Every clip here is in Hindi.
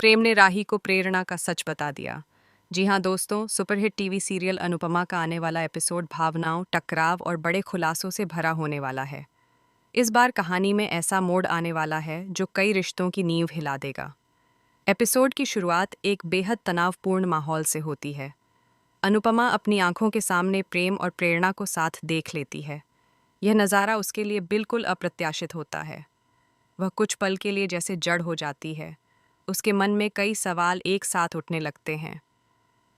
प्रेम ने राही को प्रेरणा का सच बता दिया। जी हाँ दोस्तों, सुपरहिट टीवी सीरियल अनुपमा का आने वाला एपिसोड भावनाओं, टकराव और बड़े खुलासों से भरा होने वाला है। इस बार कहानी में ऐसा मोड़ आने वाला है जो कई रिश्तों की नींव हिला देगा। एपिसोड की शुरुआत एक बेहद तनावपूर्ण माहौल से होती है। अनुपमा अपनी आंखों के सामने प्रेम और प्रेरणा को साथ देख लेती है। यह नज़ारा उसके लिए बिल्कुल अप्रत्याशित होता है। वह कुछ पल के लिए जैसे जड़ हो जाती है। उसके मन में कई सवाल एक साथ उठने लगते हैं।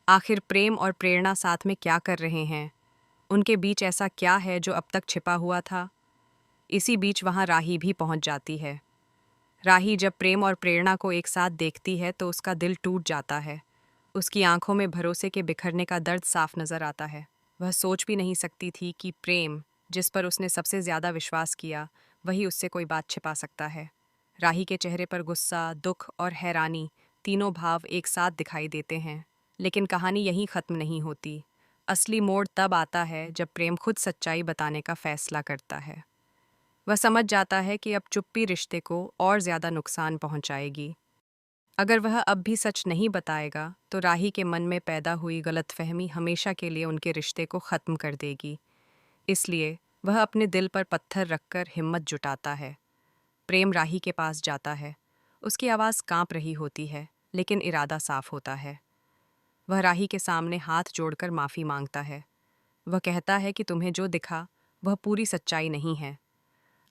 आखिर प्रेम और प्रेरणा साथ में क्या कर रहे हैं? उनके बीच ऐसा क्या है जो अब तक छिपा हुआ था? इसी बीच वहां राही भी पहुंच जाती है। राही जब प्रेम और प्रेरणा को एक साथ देखती है तो उसका दिल टूट जाता है। उसकी आंखों में भरोसे के बिखरने का दर्द साफ नजर आता है। वह सोच भी नहीं सकती थी कि प्रेम, जिस पर उसने सबसे ज्यादा विश्वास किया, वही उससे कोई बात छिपा सकता है। राही के चेहरे पर गुस्सा, दुख और हैरानी, तीनों भाव एक साथ दिखाई देते हैं। लेकिन कहानी यहीं खत्म नहीं होती। असली मोड़ तब आता है जब प्रेम खुद सच्चाई बताने का फैसला करता है। वह समझ जाता है कि अब चुप्पी रिश्ते को और ज्यादा नुकसान पहुंचाएगी। अगर वह अब भी सच नहीं बताएगा तो राही के मन में पैदा हुई गलतफहमी हमेशा के लिए उनके रिश्ते को खत्म कर देगी। इसलिए वह अपने दिल पर पत्थर रखकर हिम्मत जुटाता है। प्रेम राही के पास जाता है। उसकी आवाज़ कांप रही होती है, लेकिन इरादा साफ होता है। वह राही के सामने हाथ जोड़कर माफ़ी मांगता है। वह कहता है कि तुम्हें जो दिखा वह पूरी सच्चाई नहीं है।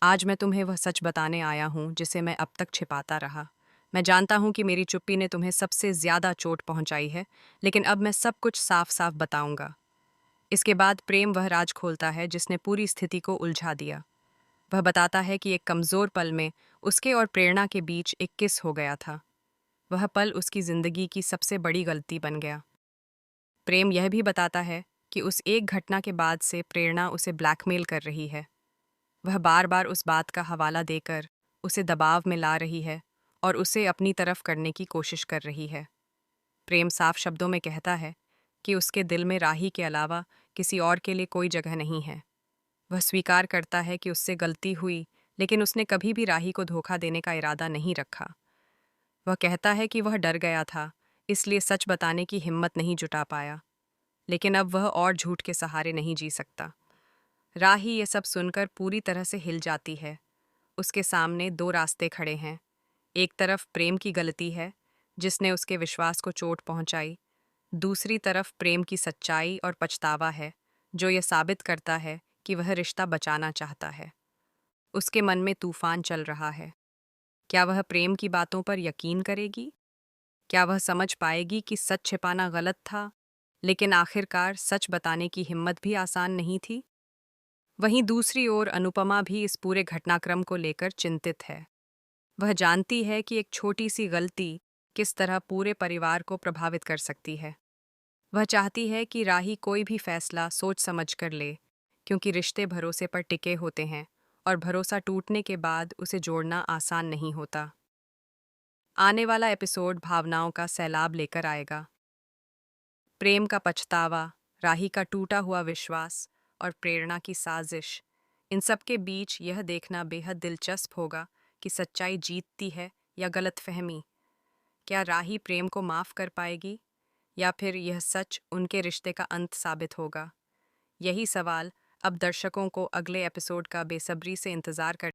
आज मैं तुम्हें वह सच बताने आया हूँ जिसे मैं अब तक छिपाता रहा। मैं जानता हूँ कि मेरी चुप्पी ने तुम्हें सबसे ज़्यादा चोट पहुँचाई है, लेकिन अब मैं सब कुछ साफ साफ बताऊंगा। इसके बाद प्रेम वह राज खोलता है जिसने पूरी स्थिति को उलझा दिया। वह बताता है कि एक कमज़ोर पल में उसके और प्रेरणा के बीच एक किस हो गया था। वह पल उसकी ज़िंदगी की सबसे बड़ी गलती बन गया। प्रेम यह भी बताता है कि उस एक घटना के बाद से प्रेरणा उसे ब्लैकमेल कर रही है। वह बार बार उस बात का हवाला देकर उसे दबाव में ला रही है और उसे अपनी तरफ करने की कोशिश कर रही है। प्रेम साफ शब्दों में कहता है कि उसके दिल में राही के अलावा किसी और के लिए कोई जगह नहीं है। वह स्वीकार करता है कि उससे गलती हुई, लेकिन उसने कभी भी राही को धोखा देने का इरादा नहीं रखा। वह कहता है कि वह डर गया था, इसलिए सच बताने की हिम्मत नहीं जुटा पाया। लेकिन अब वह और झूठ के सहारे नहीं जी सकता। राही ये सब सुनकर पूरी तरह से हिल जाती है। उसके सामने दो रास्ते खड़े हैं। एक तरफ प्रेम की गलती है, जिसने उसके विश्वास को चोट पहुंचाई। दूसरी तरफ प्रेम की सच्चाई और पछतावा है, जो यह साबित करता है कि वह रिश्ता बचाना चाहता है। उसके मन में तूफान चल रहा है। क्या वह प्रेम की बातों पर यकीन करेगी? क्या वह समझ पाएगी कि सच छिपाना गलत था? लेकिन आखिरकार सच बताने की हिम्मत भी आसान नहीं थी। वहीं दूसरी ओर अनुपमा भी इस पूरे घटनाक्रम को लेकर चिंतित है। वह जानती है कि एक छोटी सी गलती किस तरह पूरे परिवार को प्रभावित कर सकती है। वह चाहती है कि राही कोई भी फैसला सोच समझ कर ले, क्योंकि रिश्ते भरोसे पर टिके होते हैं और भरोसा टूटने के बाद उसे जोड़ना आसान नहीं होता। आने वाला एपिसोड भावनाओं का सैलाब लेकर आएगा। प्रेम का पछतावा, राही का टूटा हुआ विश्वास और प्रेरणा की साजिश, इन सब के बीच यह देखना बेहद दिलचस्प होगा कि सच्चाई जीतती है या गलतफहमी। क्या राही प्रेम को माफ कर पाएगी, या फिर यह सच उनके रिश्ते का अंत साबित होगा? यही सवाल अब दर्शकों को अगले एपिसोड का बेसब्री से इंतजार कर